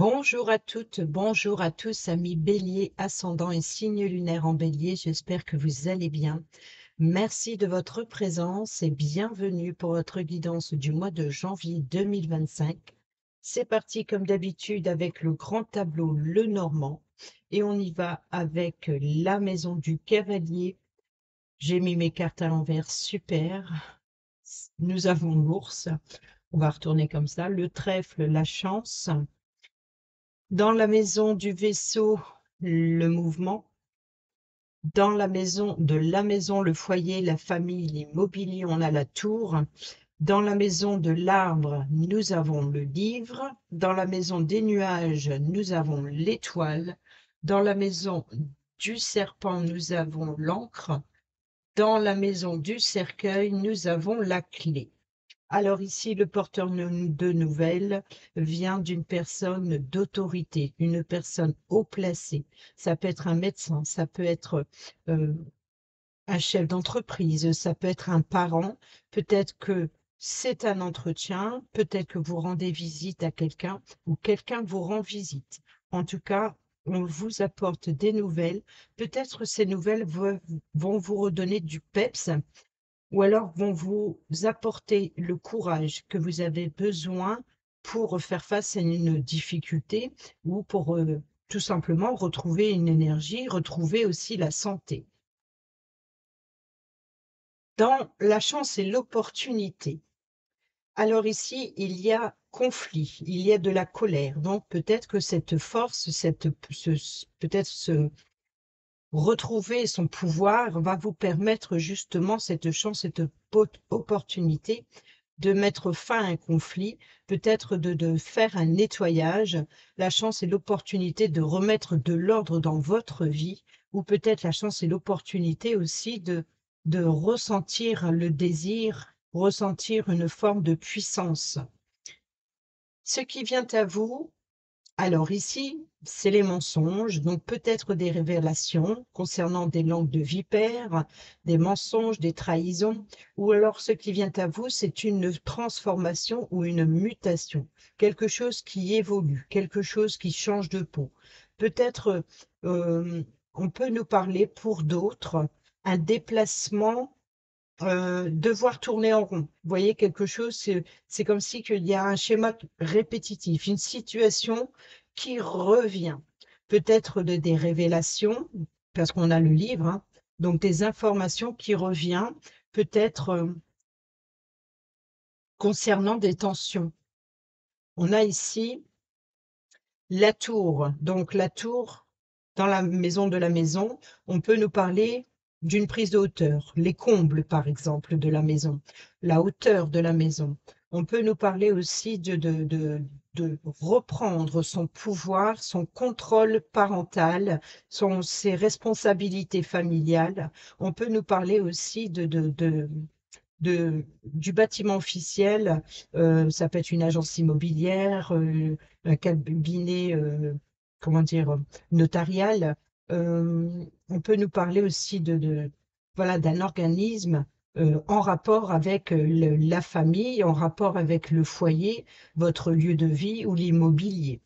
Bonjour à toutes, bonjour à tous, amis Bélier, ascendant et signe lunaire en Bélier. J'espère que vous allez bien. Merci de votre présence et bienvenue pour votre guidance du mois de janvier 2025. C'est parti comme d'habitude avec le grand tableau Le Normand et on y va avec la maison du cavalier. J'ai mis mes cartes à l'envers, super. Nous avons l'ours, on va retourner comme ça, le trèfle, la chance. Dans la maison du vaisseau, le mouvement. Dans la maison le foyer, la famille, l'immobilier, on a la tour. Dans la maison de l'arbre, nous avons le livre. Dans la maison des nuages, nous avons l'étoile. Dans la maison du serpent, nous avons l'encre. Dans la maison du cercueil, nous avons la clé. Alors ici, le porteur de nouvelles vient d'une personne d'autorité, une personne haut placée. Ça peut être un médecin, ça peut être euh, un chef d'entreprise, ça peut être un parent. Peut-être que c'est un entretien, peut-être que vous rendez visite à quelqu'un ou quelqu'un vous rend visite. En tout cas, on vous apporte des nouvelles. Peut-être ces nouvelles vont vous redonner du peps ou alors vont vous apporter le courage que vous avez besoin pour faire face à une difficulté ou pour tout simplement retrouver une énergie, retrouver aussi la santé. Dans la chance et l'opportunité, alors ici, il y a conflit, il y a de la colère. Donc peut-être que cette force, peut-être retrouver son pouvoir va vous permettre justement cette chance, cette opportunité de mettre fin à un conflit, peut-être de faire un nettoyage, la chance et l'opportunité de remettre de l'ordre dans votre vie, ou peut-être la chance et l'opportunité aussi de ressentir le désir, ressentir une forme de puissance. Ce qui vient à vous, alors ici, c'est les mensonges, donc peut-être des révélations concernant des langues de vipères, des mensonges, des trahisons, ou alors ce qui vient à vous, c'est une transformation ou une mutation, quelque chose qui évolue, quelque chose qui change de peau. Peut-être on peut nous parler pour d'autres un déplacement, devoir tourner en rond. Vous voyez quelque chose, c'est comme si qu'il y a un schéma répétitif, une situation qui revient. Peut-être des révélations, parce qu'on a le livre, hein, donc des informations qui reviennent, peut-être concernant des tensions. On a ici la tour. Donc la tour, dans la maison de la maison, on peut nous parler d'une prise de hauteur, les combles par exemple de la maison, la hauteur de la maison. On peut nous parler aussi de reprendre son pouvoir, son contrôle parental, ses responsabilités familiales. On peut nous parler aussi du bâtiment officiel, ça peut être une agence immobilière, un cabinet, comment dire, notarial. On peut nous parler aussi voilà, d'un organisme en rapport avec la famille, en rapport avec le foyer, votre lieu de vie ou l'immobilier.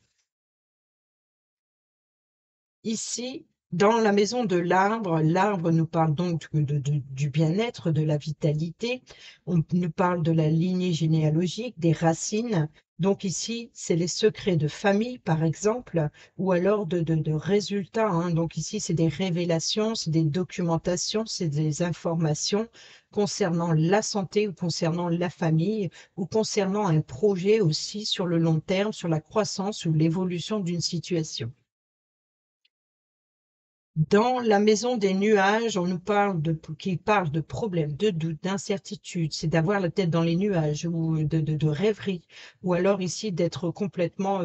Ici, dans la maison de l'arbre, l'arbre nous parle donc du bien-être, de la vitalité. On nous parle de la lignée généalogique, des racines. Donc ici, c'est les secrets de famille, par exemple, ou alors de résultats, hein. Donc ici, c'est des révélations, c'est des documentations, c'est des informations concernant la santé ou concernant la famille ou concernant un projet aussi sur le long terme, sur la croissance ou l'évolution d'une situation. Dans la maison des nuages, on nous parle qui parle de problèmes, de doutes, d'incertitudes, c'est d'avoir la tête dans les nuages ou de rêverie, ou alors ici d'être complètement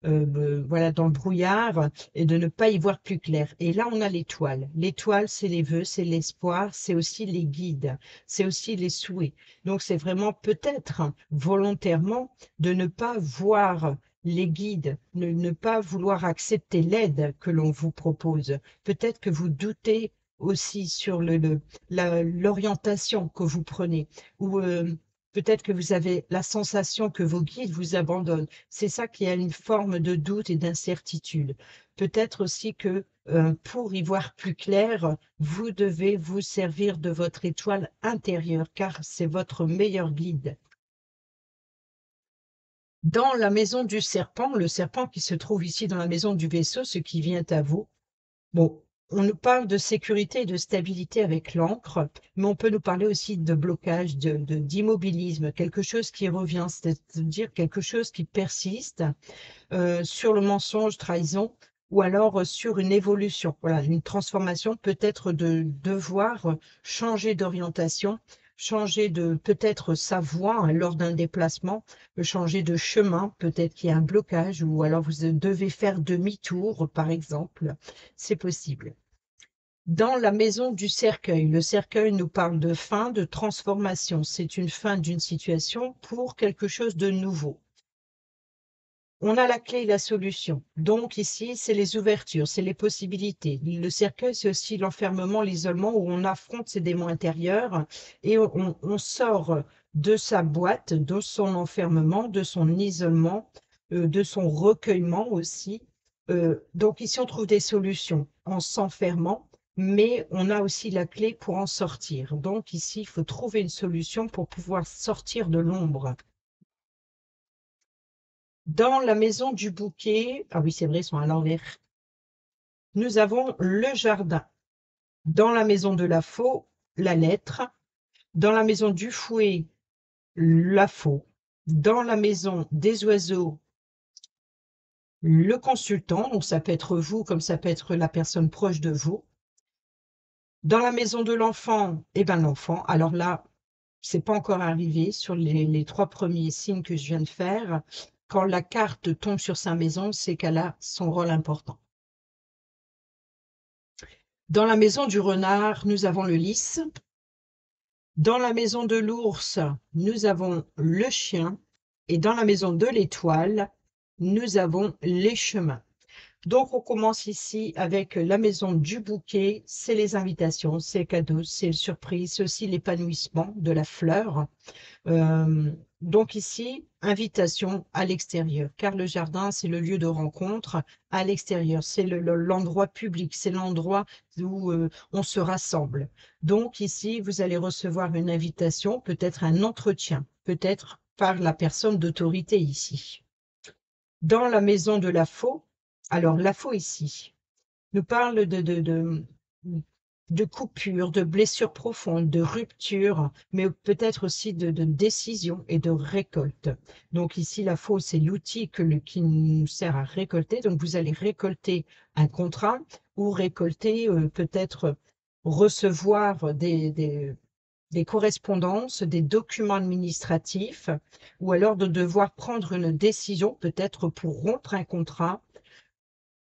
voilà, dans le brouillard et de ne pas y voir plus clair. Et là, on a l'étoile. L'étoile, c'est les vœux, c'est l'espoir, c'est aussi les guides, c'est aussi les souhaits. Donc, c'est vraiment peut-être volontairement de ne pas voir les guides, ne pas vouloir accepter l'aide que l'on vous propose. Peut-être que vous doutez aussi sur l'orientation que vous prenez ou Peut-être que vous avez la sensation que vos guides vous abandonnent. C'est ça qui a une forme de doute et d'incertitude. Peut-être aussi que pour y voir plus clair, vous devez vous servir de votre étoile intérieure, car c'est votre meilleur guide. Dans la maison du serpent, le serpent qui se trouve ici dans la maison du vaisseau, ce qui vient à vous, bon, on nous parle de sécurité et de stabilité avec l'encre, mais on peut nous parler aussi de blocage, d'immobilisme, quelque chose qui revient, c'est-à-dire quelque chose qui persiste sur le mensonge, trahison, ou alors sur une évolution, voilà, une transformation, peut-être de devoir changer d'orientation, changer de peut-être sa voie hein, lors d'un déplacement, changer de chemin, peut-être qu'il y a un blocage, ou alors vous devez faire demi-tour, par exemple, c'est possible. Dans la maison du cercueil, le cercueil nous parle de fin, de transformation. C'est une fin d'une situation pour quelque chose de nouveau. On a la clé et la solution. Donc ici, c'est les ouvertures, c'est les possibilités. Le cercueil, c'est aussi l'enfermement, l'isolement où on affronte ses démons intérieurs et on sort de sa boîte, de son enfermement, de son isolement, de son recueillement aussi. Donc ici, on trouve des solutions en s'enfermant, mais on a aussi la clé pour en sortir. Donc ici, il faut trouver une solution pour pouvoir sortir de l'ombre. Dans la maison du bouquet, ah oui, c'est vrai, ils sont à l'envers. Nous avons le jardin. Dans la maison de la faux, la lettre. Dans la maison du fouet, la faux. Dans la maison des oiseaux, le consultant, donc ça peut être vous comme ça peut être la personne proche de vous. Dans la maison de l'enfant, eh ben l'enfant. Alors là, c'est pas encore arrivé sur les 3 premiers signes que je viens de faire. Quand la carte tombe sur sa maison, c'est qu'elle a son rôle important. Dans la maison du renard, nous avons le lys. Dans la maison de l'ours, nous avons le chien. Et dans la maison de l'étoile, nous avons les chemins. Donc, on commence ici avec la maison du bouquet. C'est les invitations, c'est les cadeaux, c'est les surprises, c'est aussi l'épanouissement de la fleur. Donc ici, invitation à l'extérieur, car le jardin, c'est le lieu de rencontre à l'extérieur, c'est l'endroit public, c'est l'endroit où on se rassemble. Donc ici, vous allez recevoir une invitation, peut-être un entretien, peut-être par la personne d'autorité ici. Dans la maison de la faux, alors la faux ici nous parle de coupures, de blessures profondes, de ruptures, mais peut-être aussi de décisions et de récoltes. Donc ici, la faux, c'est l'outil qui nous sert à récolter. Donc vous allez récolter un contrat ou récolter peut-être recevoir des correspondances, des documents administratifs, ou alors de devoir prendre une décision, peut-être pour rompre un contrat,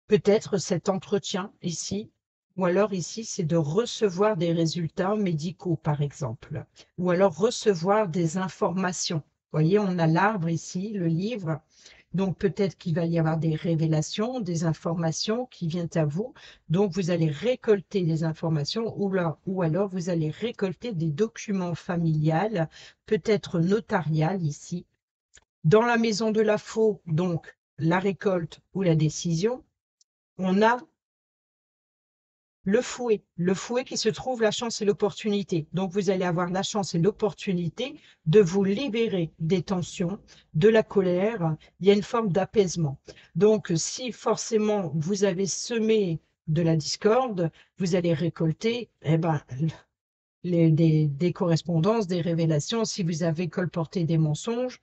peut-être cet entretien ici, ou alors ici, c'est de recevoir des résultats médicaux, par exemple, ou alors recevoir des informations. Vous voyez, on a l'arbre ici, le livre, donc peut-être qu'il va y avoir des révélations, des informations qui viennent à vous. Donc vous allez récolter des informations ou alors vous allez récolter des documents familiales, peut-être notariales ici. Dans la maison de la faux, donc la récolte ou la décision, on a le fouet qui se trouve la chance et l'opportunité. Donc, vous allez avoir la chance et l'opportunité de vous libérer des tensions, de la colère. Il y a une forme d'apaisement. Donc, si forcément vous avez semé de la discorde, vous allez récolter eh ben, des correspondances, des révélations. Si vous avez colporté des mensonges,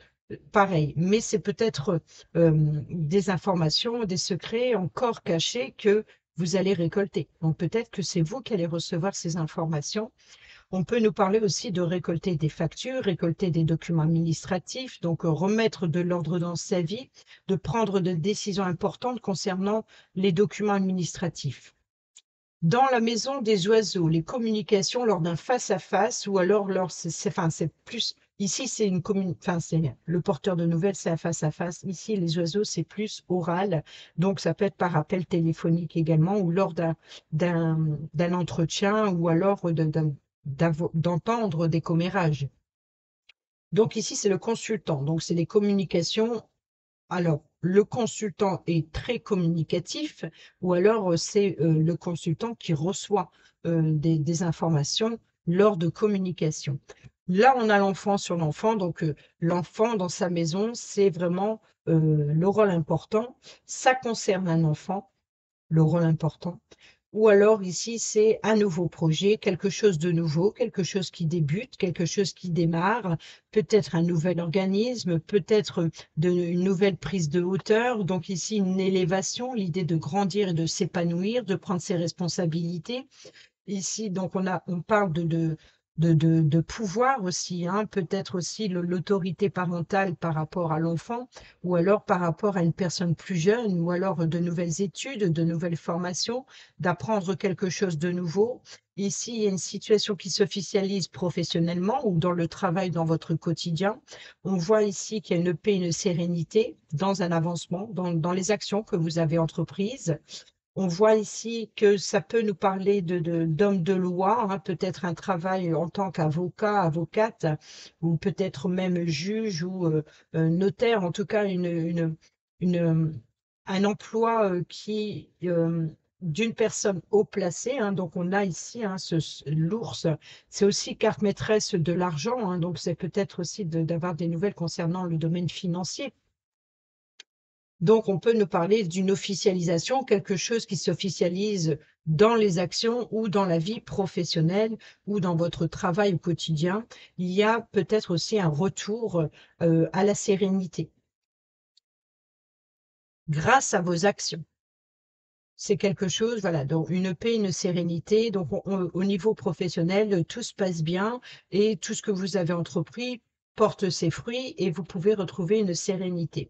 pareil. Mais c'est peut-être des informations, des secrets encore cachés que vous allez récolter. Donc peut-être que c'est vous qui allez recevoir ces informations. On peut nous parler aussi de récolter des factures, récolter des documents administratifs, donc remettre de l'ordre dans sa vie, de prendre des décisions importantes concernant les documents administratifs. Dans la maison des oiseaux, les communications lors d'un face-à-face ou alors enfin, c'est plus, ici c'est enfin, c'est le porteur de nouvelles, c'est un face-à-face. Ici, les oiseaux, c'est plus oral, donc ça peut être par appel téléphonique également ou lors d'un entretien ou alors d'entendre des commérages. Donc ici, c'est le consultant. Donc c'est les communications. Alors, le consultant est très communicatif ou alors c'est le consultant qui reçoit des informations lors de communication. Là, on a l'enfant sur l'enfant. Donc, l'enfant dans sa maison, c'est vraiment le rôle important. Ça concerne un enfant, le rôle important. Ou alors ici, c'est un nouveau projet, quelque chose de nouveau, quelque chose qui débute, quelque chose qui démarre, peut-être un nouvel organisme, peut-être une nouvelle prise de hauteur. Donc ici, une élévation, l'idée de grandir et de s'épanouir, de prendre ses responsabilités. Ici, donc, on parle de pouvoir aussi, hein, peut-être aussi l'autorité parentale par rapport à l'enfant, ou alors par rapport à une personne plus jeune, ou alors de nouvelles études, de nouvelles formations, d'apprendre quelque chose de nouveau. Ici, il y a une situation qui s'officialise professionnellement ou dans le travail, dans votre quotidien. On voit ici qu'il y a une paix, une sérénité dans un avancement, dans les actions que vous avez entreprises. On voit ici que ça peut nous parler d'homme de loi, hein, peut-être un travail en tant qu'avocat, avocate, ou peut-être même juge ou notaire, en tout cas une, un emploi d'une personne haut placée, hein. Donc on a ici hein, l'ours, c'est aussi carte maîtresse de l'argent, hein. Donc c'est peut-être aussi d'avoir des nouvelles concernant le domaine financier. Donc, on peut nous parler d'une officialisation, quelque chose qui s'officialise dans les actions ou dans la vie professionnelle ou dans votre travail au quotidien. Il y a peut-être aussi un retour à la sérénité grâce à vos actions. C'est quelque chose, voilà, donc une paix, une sérénité. Donc, au niveau professionnel, tout se passe bien et tout ce que vous avez entrepris porte ses fruits et vous pouvez retrouver une sérénité.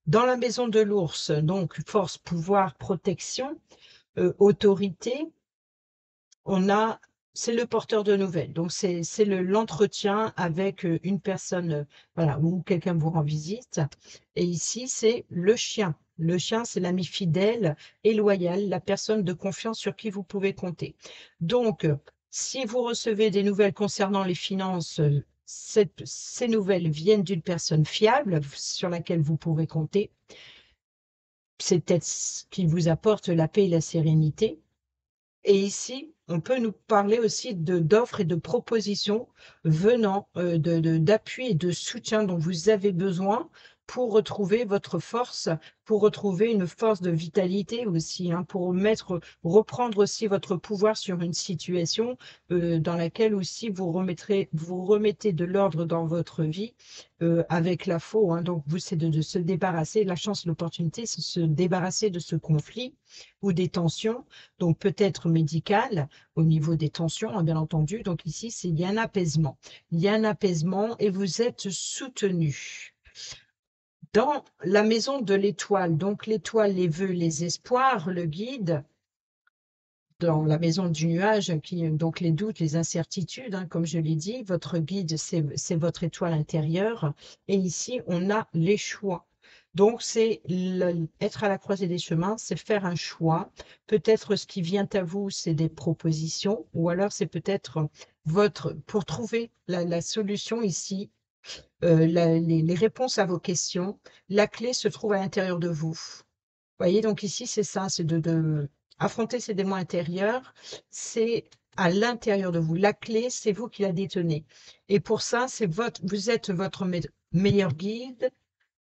Dans la maison de l'ours, donc force, pouvoir, protection, autorité, on a, c'est le porteur de nouvelles. Donc c'est l'entretien avec une personne, voilà, ou quelqu'un vous rend visite. Et ici, c'est le chien. Le chien, c'est l'ami fidèle et loyal, la personne de confiance sur qui vous pouvez compter. Donc, si vous recevez des nouvelles concernant les finances, ces nouvelles viennent d'une personne fiable sur laquelle vous pouvez compter. C'est peut-être ce qui vous apporte la paix et la sérénité. Et ici, on peut nous parler aussi d'offres et de propositions venant d'appui et de soutien dont vous avez besoin pour retrouver votre force, pour retrouver une force de vitalité aussi, hein, pour reprendre aussi votre pouvoir sur une situation dans laquelle aussi vous remettez de l'ordre dans votre vie avec la faux, hein. Donc, vous, c'est de se débarrasser, la chance, l'opportunité, c'est se débarrasser de ce conflit ou des tensions, donc peut-être médicales au niveau des tensions, hein, bien entendu. Donc ici, il y a un apaisement. Il y a un apaisement et vous êtes soutenu. Dans la maison de l'étoile, donc l'étoile, les vœux, les espoirs, le guide, dans la maison du nuage, donc les doutes, les incertitudes, hein, comme je l'ai dit, votre guide, c'est votre étoile intérieure. Et ici, on a les choix. Donc, c'est être à la croisée des chemins, c'est faire un choix. Peut-être ce qui vient à vous, c'est des propositions, ou alors c'est peut-être pour trouver la solution ici, les réponses à vos questions, la clé se trouve à l'intérieur de vous. Voyez, donc ici, c'est ça, c'est affronter ces démons intérieurs, c'est à l'intérieur de vous. La clé, c'est vous qui la détenez. Et pour ça, vous êtes votre meilleur guide,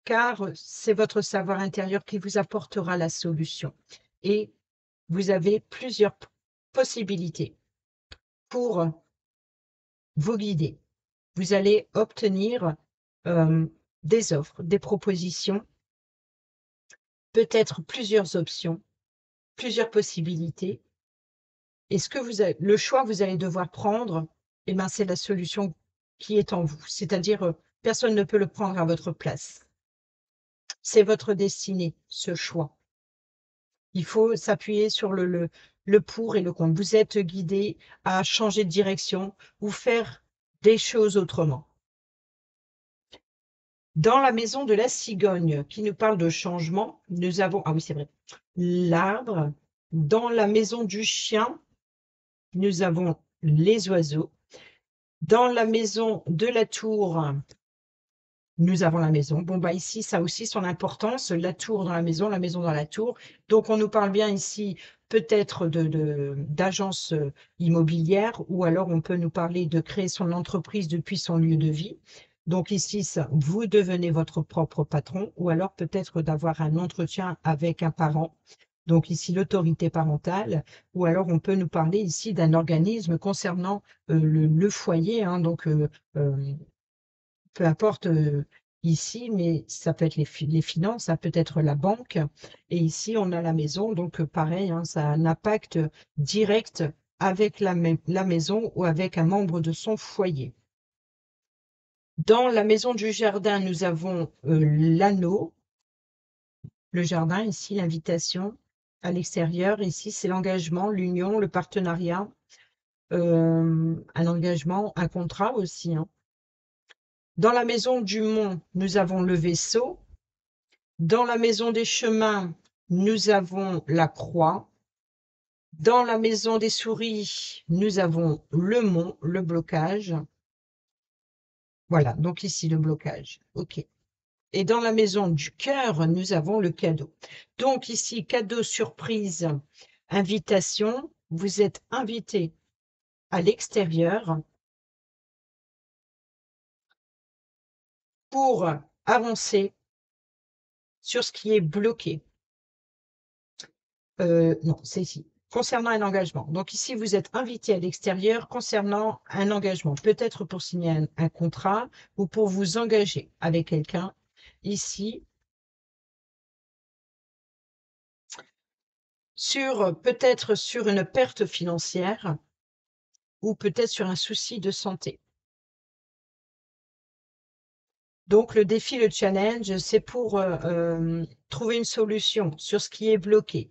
car c'est votre savoir intérieur qui vous apportera la solution. Et vous avez plusieurs possibilités pour vous guider. Vous allez obtenir des offres, des propositions, peut-être plusieurs options, plusieurs possibilités. Et le choix que vous allez devoir prendre, eh ben, c'est la solution qui est en vous. C'est-à-dire, personne ne peut le prendre à votre place. C'est votre destinée, ce choix. Il faut s'appuyer sur le pour et le contre. Vous êtes guidé à changer de direction ou faire des choses autrement. Dans la maison de la cigogne, qui nous parle de changement, nous avons, ah oui, c'est vrai, l'arbre. Dans la maison du chien, nous avons les oiseaux. Dans la maison de la tour, nous avons la maison. Bon, bah ici, ça a aussi son importance, la tour dans la maison dans la tour. Donc, on nous parle bien ici peut-être d'agence immobilière, ou alors on peut nous parler de créer son entreprise depuis son lieu de vie. Donc ici, vous devenez votre propre patron, ou alors peut-être d'avoir un entretien avec un parent. Donc ici, l'autorité parentale, ou alors on peut nous parler ici d'un organisme concernant le foyer, hein, donc peu importe ici, mais ça peut être les finances, ça peut être la banque. Et ici, on a la maison, donc pareil, hein, ça a un impact direct avec la maison ou avec un membre de son foyer. Dans la maison du jardin, nous avons l'anneau, le jardin, ici, l'invitation à l'extérieur. Ici, c'est l'engagement, l'union, le partenariat, un engagement, un contrat aussi, hein. Dans la maison du mont, nous avons le vaisseau. Dans la maison des chemins, nous avons la croix. Dans la maison des souris, nous avons le mont, le blocage. Voilà, donc ici le blocage. OK. Et dans la maison du cœur, nous avons le cadeau. Donc ici, cadeau surprise, invitation. Vous êtes invité à l'extérieur pour avancer sur ce qui est bloqué. Non, c'est ici. Concernant un engagement. Donc ici, vous êtes invité à l'extérieur concernant un engagement. Peut-être pour signer un contrat ou pour vous engager avec quelqu'un. Ici, peut-être sur une perte financière ou peut-être sur un souci de santé. Donc le défi, le challenge, c'est pour trouver une solution sur ce qui est bloqué.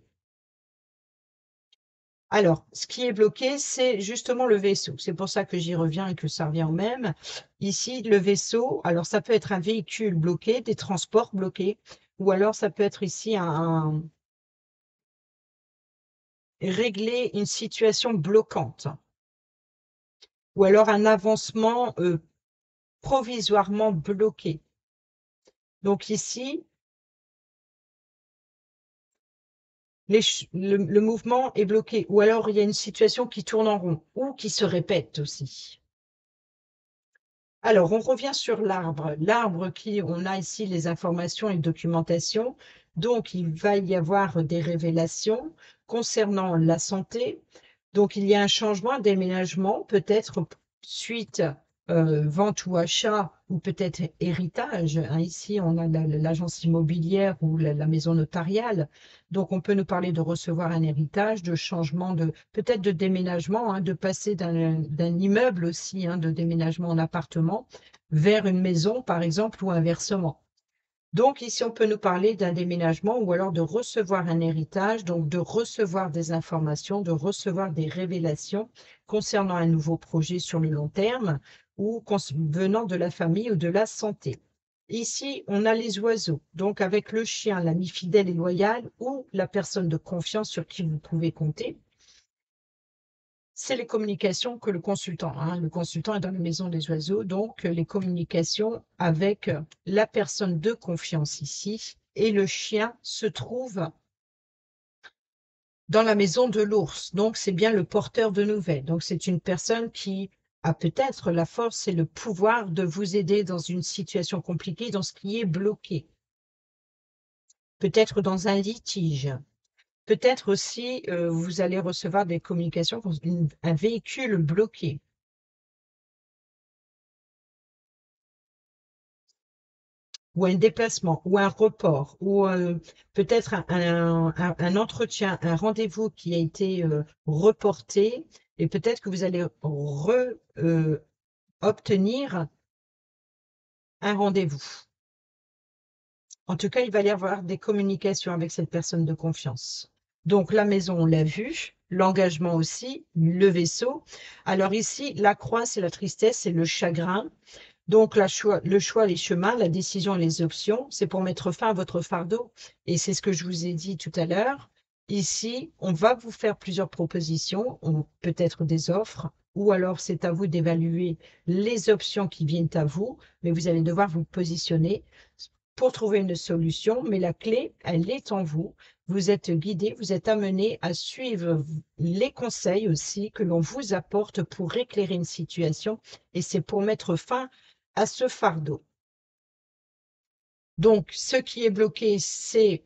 Alors, ce qui est bloqué, c'est justement le vaisseau. C'est pour ça que j'y reviens et que ça revient au même. Ici, le vaisseau, alors ça peut être un véhicule bloqué, des transports bloqués, ou alors ça peut être ici régler une situation bloquante, ou alors un avancement provisoirement bloqué. Donc ici, le mouvement est bloqué, ou alors il y a une situation qui tourne en rond, ou qui se répète aussi. Alors, on revient sur l'arbre. L'arbre on a ici les informations et documentation. Donc, il va y avoir des révélations concernant la santé. Donc, il y a un changement, un déménagement, peut-être suite vente ou achat, ou peut-être héritage, hein. Ici, on a l'agence immobilière ou la maison notariale. Donc, on peut nous parler de recevoir un héritage, de changement, peut-être de déménagement, hein, de passer d'un immeuble aussi, hein, de déménagement en appartement, vers une maison, par exemple, ou inversement. Donc ici, on peut nous parler d'un déménagement ou alors de recevoir un héritage, donc de recevoir des informations, de recevoir des révélations concernant un nouveau projet sur le long terme ou venant de la famille ou de la santé. Ici, on a les oiseaux, donc avec le chien, l'ami fidèle et loyal ou la personne de confiance sur qui vous pouvez compter. C'est les communications que le consultant, hein. Le consultant est dans la maison des oiseaux, donc les communications avec la personne de confiance ici. Et le chien se trouve dans la maison de l'ours. Donc, c'est bien le porteur de nouvelles. Donc, c'est une personne qui a peut-être la force et le pouvoir de vous aider dans une situation compliquée, dans ce qui est bloqué. Peut-être dans un litige. Peut-être aussi, vous allez recevoir des communications, un véhicule bloqué. Ou un déplacement, ou un report, ou peut-être un entretien, un rendez-vous qui a été reporté, et peut-être que vous allez obtenir un rendez-vous. En tout cas, il va y avoir des communications avec cette personne de confiance. Donc la maison, on l'a vu, l'engagement aussi, le vaisseau. Alors ici, la croix, c'est la tristesse, c'est le chagrin. Donc, le choix, les chemins, la décision et les options, c'est pour mettre fin à votre fardeau. Et c'est ce que je vous ai dit tout à l'heure. Ici, on va vous faire plusieurs propositions, peut-être des offres, ou alors c'est à vous d'évaluer les options qui viennent à vous, mais vous allez devoir vous positionner pour trouver une solution, mais la clé, elle est en vous. Vous êtes guidé, vous êtes amené à suivre les conseils aussi que l'on vous apporte pour éclairer une situation, et c'est pour mettre fin à ce fardeau. Donc, ce qui est bloqué, c'est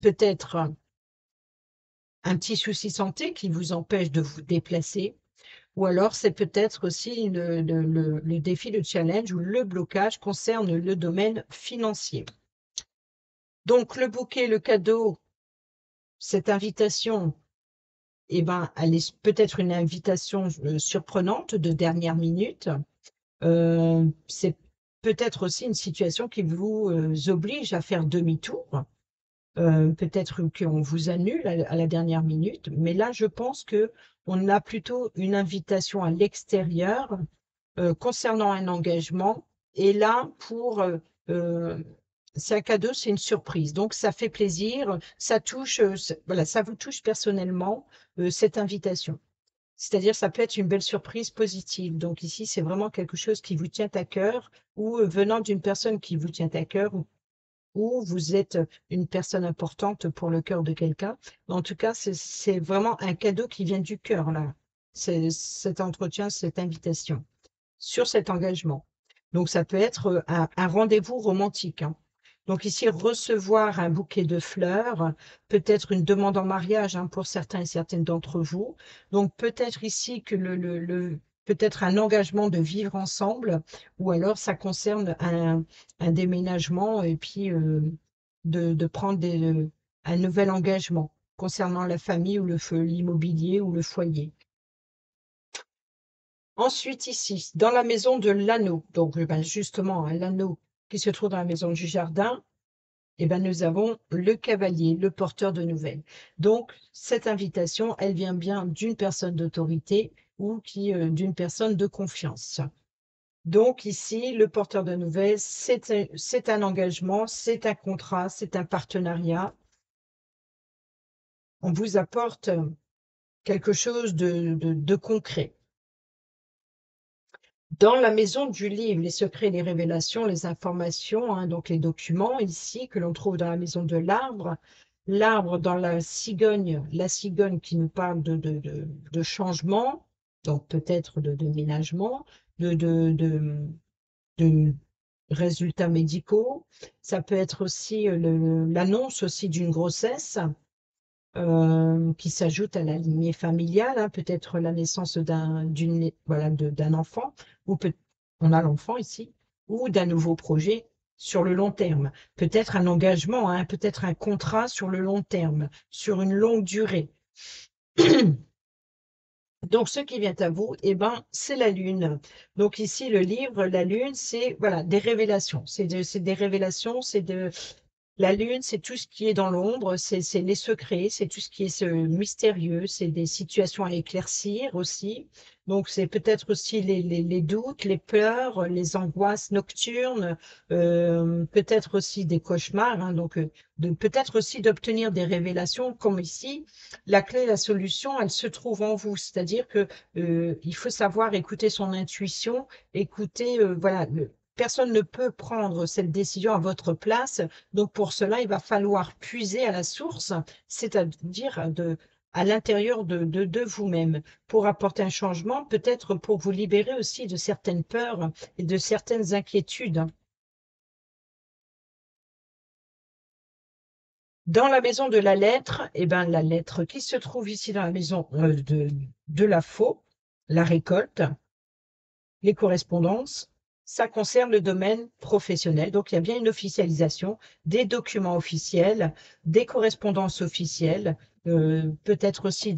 peut-être un petit souci santé qui vous empêche de vous déplacer, ou alors c'est peut-être aussi le défi, le challenge ou le blocage concerne le domaine financier. Donc, le bouquet, le cadeau, cette invitation, eh ben, elle est peut-être une invitation surprenante de dernière minute. C'est peut-être aussi une situation qui vous oblige à faire demi-tour. Peut-être qu'on vous annule à la dernière minute, mais là, je pense que on a plutôt une invitation à l'extérieur concernant un engagement. Et là, c'est un cadeau, c'est une surprise. Donc, ça fait plaisir, ça touche, voilà, ça vous touche personnellement, cette invitation. C'est-à-dire, ça peut être une belle surprise positive. Donc ici, c'est vraiment quelque chose qui vous tient à cœur ou venant d'une personne qui vous tient à cœur ou vous êtes une personne importante pour le cœur de quelqu'un. En tout cas, c'est vraiment un cadeau qui vient du cœur, là. C'est cet entretien, cette invitation sur cet engagement. Donc, ça peut être un rendez-vous romantique, hein. Donc ici, recevoir un bouquet de fleurs, peut-être une demande en mariage, hein, pour certains et certaines d'entre vous. Donc peut-être ici que peut-être un engagement de vivre ensemble, ou alors ça concerne un déménagement et puis de prendre un nouvel engagement concernant la famille ou l'immobilier ou le foyer. Ensuite, ici, dans la maison de l'anneau, donc ben, justement, hein, l'anneau qui se trouve dans la maison du jardin, eh ben, nous avons le cavalier, le porteur de nouvelles. Donc, cette invitation, elle vient bien d'une personne d'autorité ou d'une personne de confiance. Donc, ici, le porteur de nouvelles, c'est un engagement, c'est un contrat, c'est un partenariat. On vous apporte quelque chose de concret. Dans la maison du livre, les secrets, les révélations, les informations, hein, donc les documents ici que l'on trouve dans la maison de l'arbre, l'arbre dans la cigogne qui nous parle de changement, donc peut-être de ménagement, de résultats médicaux. Ça peut être aussi l'annonce aussi d'une grossesse qui s'ajoute à la lignée familiale, hein, peut-être la naissance d'un enfant, ou on a l'enfant ici, ou d'un nouveau projet sur le long terme. Peut-être un engagement, hein, peut-être un contrat sur le long terme, sur une longue durée. Donc, ce qui vient à vous, eh ben, c'est la Lune. Donc ici, le livre, la Lune, c'est voilà, des révélations. C'est des révélations, la lune, c'est tout ce qui est dans l'ombre, c'est les secrets, c'est tout ce qui est mystérieux, c'est des situations à éclaircir aussi. Donc, c'est peut-être aussi les doutes, les peurs, les angoisses nocturnes, peut-être aussi des cauchemars, hein, donc peut-être aussi d'obtenir des révélations, comme ici. La clé, la solution, elle se trouve en vous, c'est-à-dire que il faut savoir écouter son intuition, écouter, voilà, personne ne peut prendre cette décision à votre place. Donc pour cela, il va falloir puiser à la source, c'est-à-dire à l'intérieur de vous-même, pour apporter un changement, peut-être pour vous libérer aussi de certaines peurs et de certaines inquiétudes. Dans la maison de la lettre, eh ben, la lettre qui se trouve ici dans la maison de la faux, la récolte, les correspondances, ça concerne le domaine professionnel. Donc, il y a bien une officialisation, des documents officiels, des correspondances officielles, peut-être aussi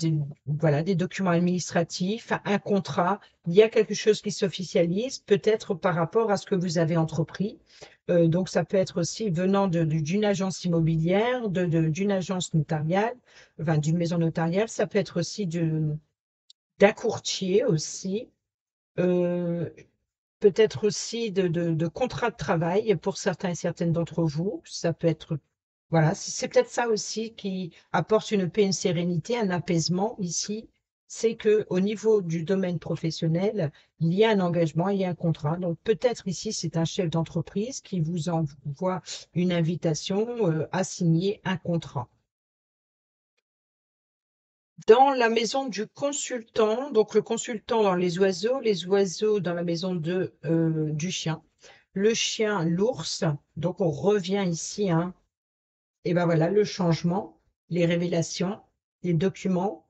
voilà, des documents administratifs, un contrat. Il y a quelque chose qui s'officialise, peut-être par rapport à ce que vous avez entrepris. Donc, ça peut être aussi venant d'une agence immobilière, d'une agence notariale, enfin, d'une maison notariale. Ça peut être aussi d'un courtier aussi. Euh, Peut-être aussi de contrats de travail pour certains et certaines d'entre vous. Ça peut être, voilà, c'est peut-être ça aussi qui apporte une paix, une sérénité, un apaisement ici. c'est que au niveau du domaine professionnel, il y a un engagement, il y a un contrat. Donc peut-être ici, c'est un chef d'entreprise qui vous envoie une invitation à signer un contrat. Dans la maison du consultant, donc le consultant dans les oiseaux dans la maison du chien, le chien, l'ours, donc on revient ici, hein, et ben voilà, le changement, les révélations, les documents.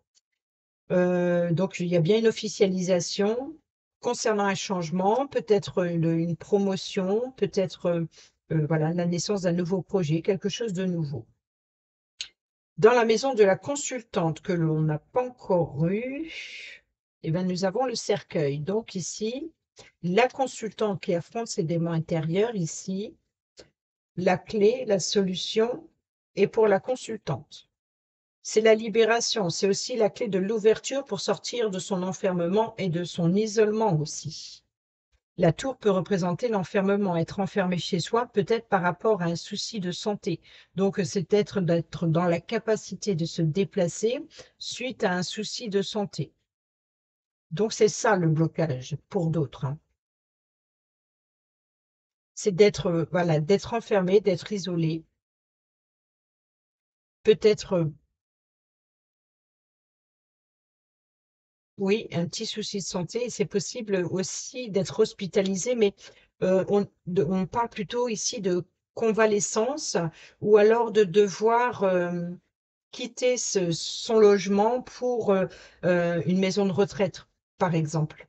Donc il y a bien une officialisation concernant un changement, peut-être une promotion, peut-être voilà, la naissance d'un nouveau projet, quelque chose de nouveau. Dans la maison de la consultante que l'on n'a pas encore eue, eh ben, nous avons le cercueil. Donc ici, la consultante qui affronte ses démons intérieurs, ici, la clé, la solution est pour la consultante. C'est la libération, c'est aussi la clé de l'ouverture pour sortir de son enfermement et de son isolement aussi. La tour peut représenter l'enfermement, être enfermé chez soi, peut-être par rapport à un souci de santé. Donc, c'est d'être dans la capacité de se déplacer suite à un souci de santé. Donc, c'est ça le blocage pour d'autres, hein. C'est d'être voilà, d'être enfermé, d'être isolé. Peut-être, oui, un petit souci de santé. Et c'est possible aussi d'être hospitalisé, mais on parle plutôt ici de convalescence ou alors de devoir quitter son logement pour une maison de retraite, par exemple.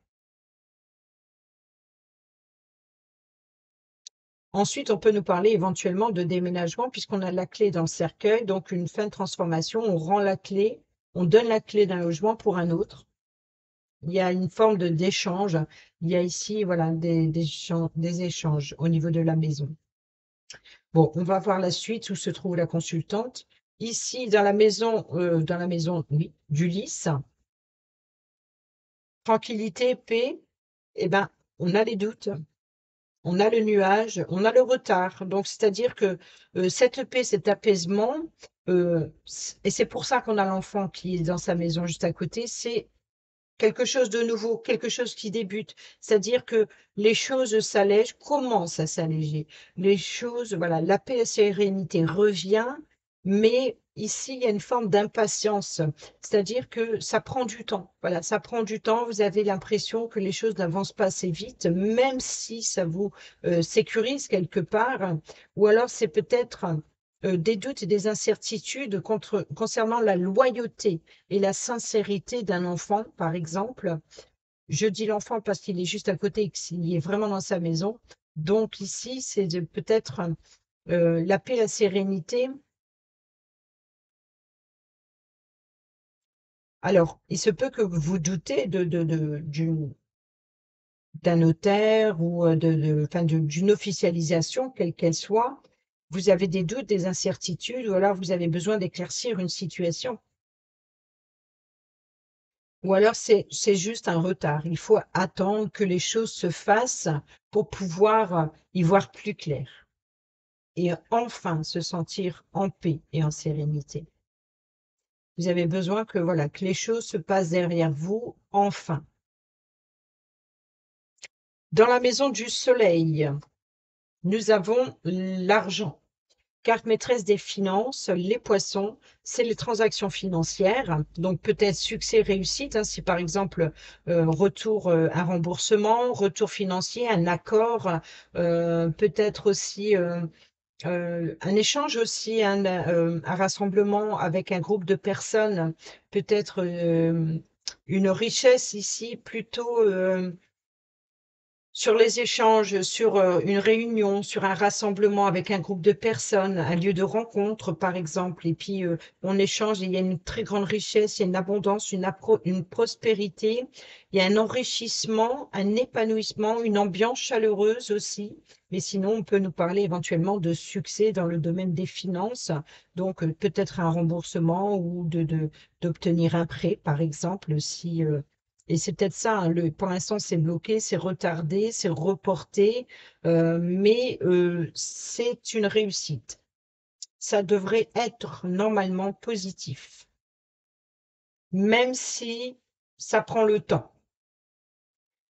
Ensuite, on peut nous parler éventuellement de déménagement puisqu'on a la clé dans le cercueil, donc une fin de transformation. On rend la clé, on donne la clé d'un logement pour un autre. Il y a une forme d'échange. Il y a ici, voilà, des échanges au niveau de la maison. Bon, on va voir la suite où se trouve la consultante. Ici, dans la maison, oui, d'Ulysse, tranquillité, paix, eh ben, on a les doutes, on a le nuage, on a le retard. Donc, c'est-à-dire que cette paix, cet apaisement, et c'est pour ça qu'on a l'enfant qui est dans sa maison juste à côté, c'est quelque chose de nouveau, quelque chose qui débute. C'est-à-dire que les choses s'allègent, commencent à s'alléger. Les choses, voilà, la paix et la sérénité revient, mais ici, il y a une forme d'impatience. C'est-à-dire que ça prend du temps. Voilà, ça prend du temps. Vous avez l'impression que les choses n'avancent pas assez vite, même si ça vous sécurise quelque part. Ou alors, c'est peut-être des doutes et des incertitudes concernant la loyauté et la sincérité d'un enfant, par exemple. Je dis l'enfant parce qu'il est juste à côté et qu'il est vraiment dans sa maison. Donc ici, c'est peut-être la paix, la sérénité. Alors, il se peut que vous doutez d'un notaire ou enfin, d'une officialisation, quelle qu'elle soit. Vous avez des doutes, des incertitudes, ou alors vous avez besoin d'éclaircir une situation. Ou alors c'est juste un retard. Il faut attendre que les choses se fassent pour pouvoir y voir plus clair et enfin se sentir en paix et en sérénité. Vous avez besoin que voilà, que les choses se passent derrière vous enfin. Dans la maison du soleil, nous avons l'argent. Carte maîtresse des finances, les poissons, c'est les transactions financières. Donc peut-être succès, réussite, hein, si par exemple retour, un remboursement, retour financier, un accord, peut-être aussi un échange aussi, un rassemblement avec un groupe de personnes, peut-être une richesse ici plutôt sur les échanges, sur une réunion, sur un rassemblement avec un groupe de personnes, un lieu de rencontre, par exemple, et puis on échange, et il y a une très grande richesse, il y a une abondance, une prospérité, il y a un enrichissement, un épanouissement, une ambiance chaleureuse aussi. Mais sinon, on peut nous parler éventuellement de succès dans le domaine des finances, donc peut-être un remboursement ou d'obtenir un prêt, par exemple, si et c'est peut-être ça, hein, pour l'instant, c'est bloqué, c'est retardé, c'est reporté, mais c'est une réussite. Ça devrait être normalement positif, même si ça prend le temps.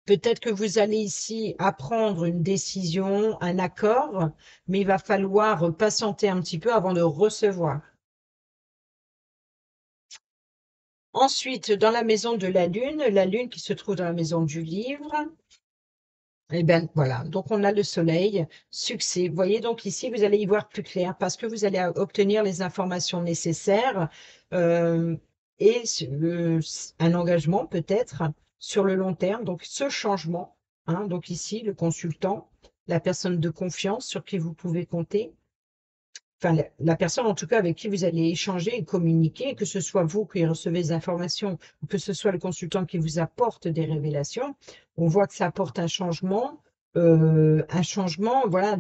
Peut-être que vous allez ici apprendre une décision, un accord, mais il va falloir patienter un petit peu avant de recevoir. Ensuite, dans la maison de la lune qui se trouve dans la maison du livre, eh bien voilà, donc on a le soleil, succès. Vous voyez, donc ici, vous allez y voir plus clair parce que vous allez obtenir les informations nécessaires euh, et un engagement peut-être sur le long terme. Donc ce changement, hein, donc ici, le consultant, la personne de confiance sur qui vous pouvez compter, enfin la personne en tout cas avec qui vous allez échanger et communiquer, que ce soit vous qui recevez des informations ou que ce soit le consultant qui vous apporte des révélations, on voit que ça apporte un changement, voilà,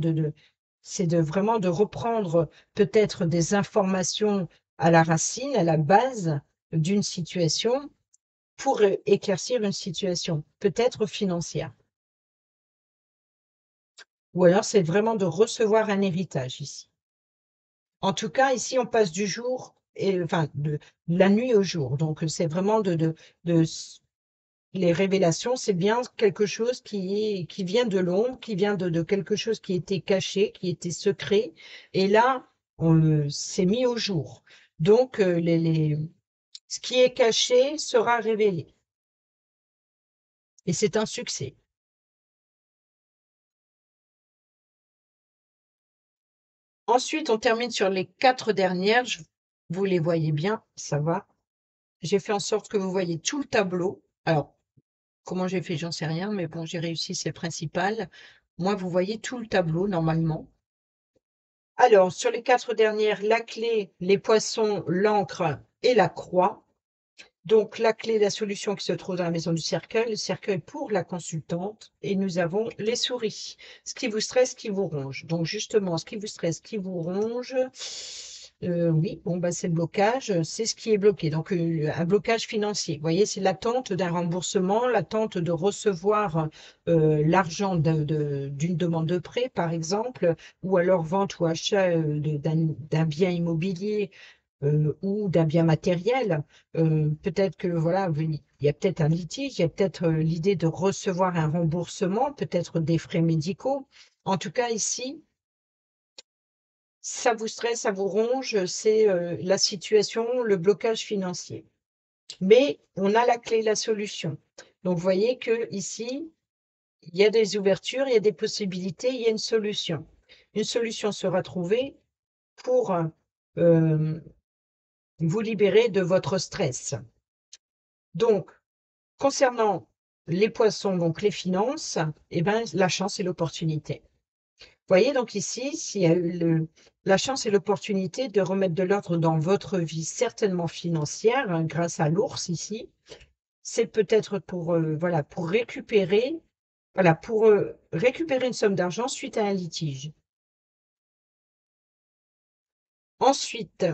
c'est de vraiment de reprendre peut-être des informations à la racine, à la base d'une situation pour éclaircir une situation, peut-être financière. Ou alors c'est vraiment de recevoir un héritage ici. En tout cas, ici, on passe du jour et enfin de la nuit au jour. Donc, c'est vraiment de les révélations, c'est bien quelque chose qui vient de l'ombre, qui vient de quelque chose qui était caché, qui était secret. Et là, on s'est mis au jour. Donc, ce qui est caché sera révélé. Et c'est un succès. Ensuite, on termine sur les 4 dernières. Vous les voyez bien, ça va. J'ai fait en sorte que vous voyez tout le tableau. Alors, comment j'ai fait, j'en sais rien, mais bon, j'ai réussi, c'est le principal. Moi, vous voyez tout le tableau normalement. Alors, sur les 4 dernières, la clé, les poissons, l'encre et la croix. Donc, la clé, la solution qui se trouve dans la maison du cercueil, le cercueil pour la consultante, et nous avons les souris. Ce qui vous stresse, qui vous ronge. Donc, justement, ce qui vous stresse, qui vous ronge, oui, bon, bah, c'est le blocage, c'est ce qui est bloqué. Donc, un blocage financier. Vous voyez, c'est l'attente d'un remboursement, l'attente de recevoir l'argent d'une demande de prêt, par exemple, ou alors vente ou achat d'un bien immobilier ou d'un bien matériel. Peut-être que voilà, il y a peut-être un litige, il y a peut-être l'idée de recevoir un remboursement, peut-être des frais médicaux. En tout cas, ici, ça vous stresse, ça vous ronge, c'est la situation, le blocage financier. Mais on a la clé, la solution. Donc, vous voyez que ici, il y a des ouvertures, il y a des possibilités, il y a une solution. Une solution sera trouvée pour vous libérer de votre stress. Donc, concernant les poissons, donc les finances, eh ben, la chance et l'opportunité. Vous voyez, donc ici, s'il y a eu la chance et l'opportunité de remettre de l'ordre dans votre vie, certainement financière, hein, grâce à l'ours ici, c'est peut-être pour, voilà, pour récupérer une somme d'argent suite à un litige. Ensuite,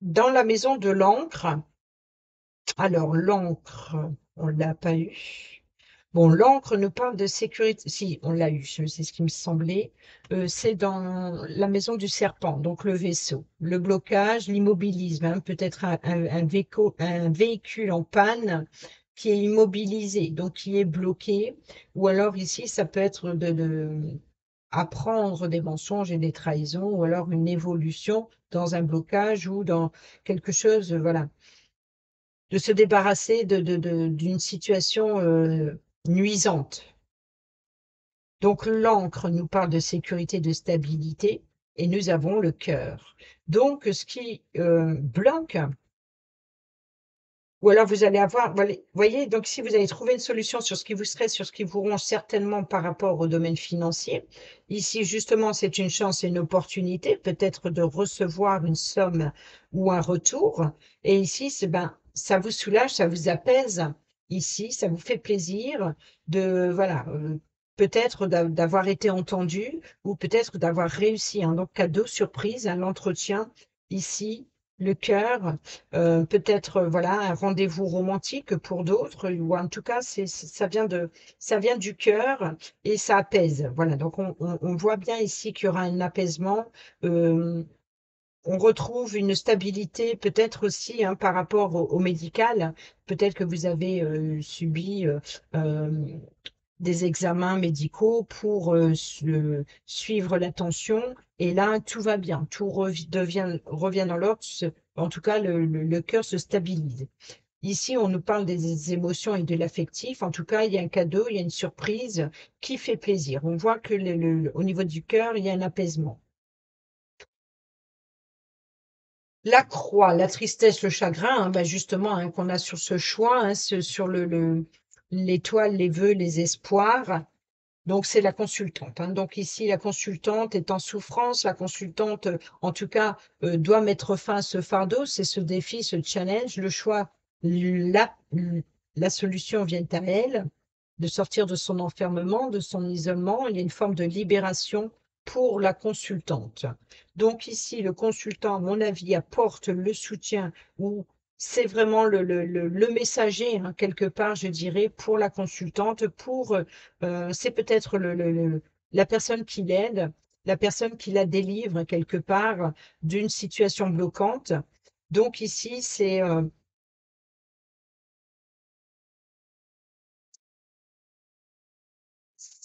dans la maison de l'encre, alors l'encre, on ne l'a pas eu. Bon, l'encre nous parle de sécurité. Si, on l'a eu, c'est ce qui me semblait. C'est dans la maison du serpent, donc le vaisseau. Le blocage, l'immobilisme, hein, peut-être un véhicule en panne qui est immobilisé, donc qui est bloqué. Ou alors ici, ça peut être de apprendre des mensonges et des trahisons, ou alors une évolution dans un blocage ou dans quelque chose, voilà, de se débarrasser d'une situation nuisante. Donc l'encre nous parle de sécurité, de stabilité, et nous avons le cœur. Donc ce qui bloque, ou alors vous allez avoir, voyez, donc si vous allez trouver une solution sur ce qui vous stresse, sur ce qui vous ronge certainement par rapport au domaine financier, ici justement c'est une chance et une opportunité peut-être de recevoir une somme ou un retour, et ici ben, ça vous soulage, ça vous apaise, ici ça vous fait plaisir de, voilà, peut-être d'avoir été entendu ou peut-être d'avoir réussi, hein. Donc cadeau surprise, à l'entretien ici, le cœur. Peut-être voilà un rendez-vous romantique pour d'autres, ou en tout cas ça vient du cœur et ça apaise. Voilà, donc on voit bien ici qu'il y aura un apaisement. on retrouve une stabilité peut-être aussi hein, par rapport au médical. Peut-être que vous avez subi euh, des examens médicaux pour suivre la tension. Et là, tout va bien, tout revient dans l'ordre. En tout cas, le cœur se stabilise. Ici, on nous parle des émotions et de l'affectif. En tout cas, il y a un cadeau, il y a une surprise qui fait plaisir. On voit que au niveau du cœur, il y a un apaisement. La croix, la tristesse, le chagrin, hein, bah justement, hein, qu'on a sur ce choix, hein, sur l'étoile, les vœux, les espoirs. Donc, c'est la consultante, hein. Donc, ici, la consultante est en souffrance. La consultante, en tout cas, doit mettre fin à ce fardeau. C'est ce défi, ce challenge. Le choix, la, la solution vient à elle, de sortir de son enfermement, de son isolement. Il y a une forme de libération pour la consultante. Donc, ici, le consultant, à mon avis, apporte le soutien ou c'est vraiment le messager, hein, quelque part, je dirais, pour la consultante, pour c'est peut-être la personne qui l'aide, la personne qui la délivre quelque part d'une situation bloquante. Donc ici, c'est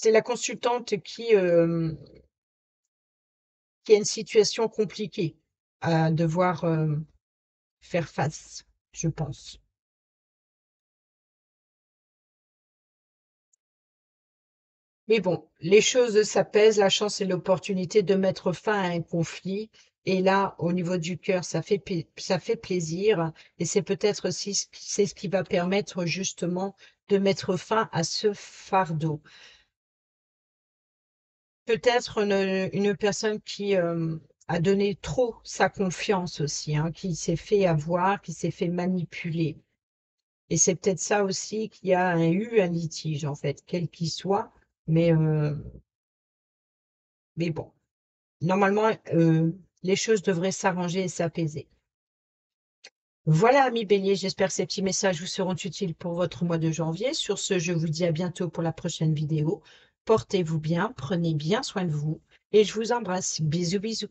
la consultante qui a une situation compliquée à devoir faire face, je pense. Mais bon, les choses s'apaisent, la chance et l'opportunité de mettre fin à un conflit. Et là, au niveau du cœur, ça fait plaisir. Et c'est peut-être aussi c'est ce qui va permettre justement de mettre fin à ce fardeau. Peut-être une personne qui a donné trop sa confiance aussi, hein, qui s'est fait avoir, qui s'est fait manipuler. Et c'est peut-être ça aussi qui a eu un litige, en fait, quel qu'il soit. Mais, euh, mais bon. Normalement, les choses devraient s'arranger et s'apaiser. Voilà, amis béliers, j'espère que ces petits messages vous seront utiles pour votre mois de janvier. Sur ce, je vous dis à bientôt pour la prochaine vidéo. Portez-vous bien, prenez bien soin de vous et je vous embrasse. Bisous, bisous.